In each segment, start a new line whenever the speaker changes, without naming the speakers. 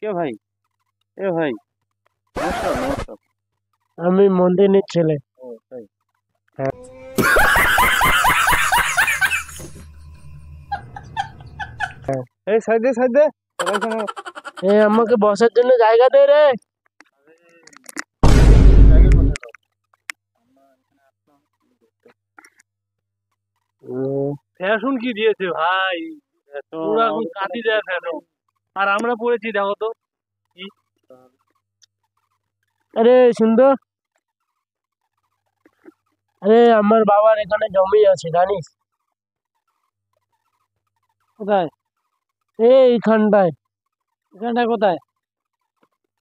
কে ভাই? এ ভাই, নমস্কার নমস্কার।
আমি মন্দিরের ছেলে।
ও তাই।
হ্যাঁ।
এই সাইডে সাইডে সবাই শোনো।
আমাকে বসার জন্য জায়গা দে রে।
জায়গায় বসে দাও। ফ্যাশন কি দিয়েছে ভাই, পুরা এখন কাটি দেয় ফ্যাশন। আর আমরা পড়েছি দেখো তো কি।
আরে সুন্দর, আরে আমার বাবার এখানে জমি আছে জানিস?
কোথায়?
এইখানটায়।
এখানটা কোথায়?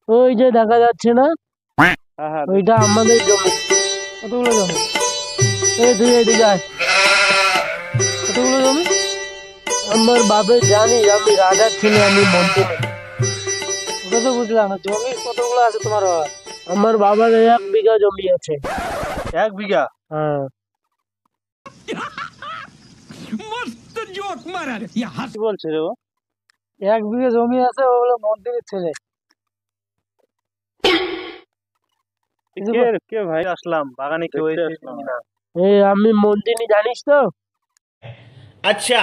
ওই যে দেখা যাচ্ছে না,
হ্যাঁ হ্যাঁ।
ওইটা আমাদের জমি।
কতগুলো জমি?
এই তুই এদিকে আয়।
কতগুলো জমি?
আমার বাপের জানিস আমি রাজার ছেলে, আমি মন্ত্রী নই।
ওটা তো বুঝলাম না, জমি কতগুলো আছে তোমার বাবার?
আমার বাবার 1 বিঘা জমি আছে।
1 বিঘা?
হ্যাঁ।
কি বলছে রে ও? 1 বিঘা জমি আছে, ও হলো মন্ত্রীর ছেলে। কে ভাই? আসলাম বাগানে, কেউ এসেছে না।
আমি মন্ত্রী জানিস তো?
अच्छा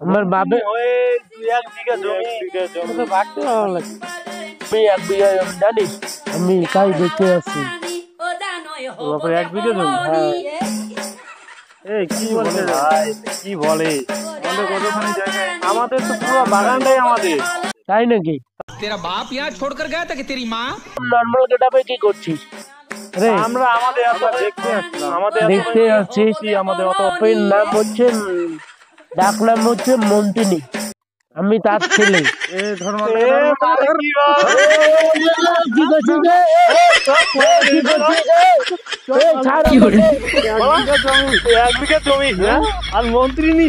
আমার বাপের
ওই 1 বিঘা জমি তো বাড়তে ভালো লাগে।
আমি 1 বিঘা জমি জানিস, আমি তাই দেখতে আসছি।
বাপরে 1 বিঘা জমি?
হ্যাঁ।
এই কি বলে ভাই, কি বলে? আমাদের কতখানি জায়গায়, আমাদের তো পুরো বাগানটাই আমাদের।
তাই নাকি?
तेरा बाप यहाँ छोड़कर गया था कि तेरी माँ
নর্মাল গেটআপে কি করছিস রে?
আমরা আমাদের এত দেখতে আসলাম, আমাদের
দেখতে আসছিস?
আমাদের অত
বাপের নাম হচ্ছে ডাক নাম হচ্ছে মন্ত্রিনী, আমি তার ছেলে। কি করছিস রে? কি করছিস রে? ছাড় আমাকে।
1 বিঘা জমি, 1 বিঘা জমি, হ্যাঁ? আর মন্ত্রী নি,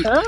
হ্যাঁ?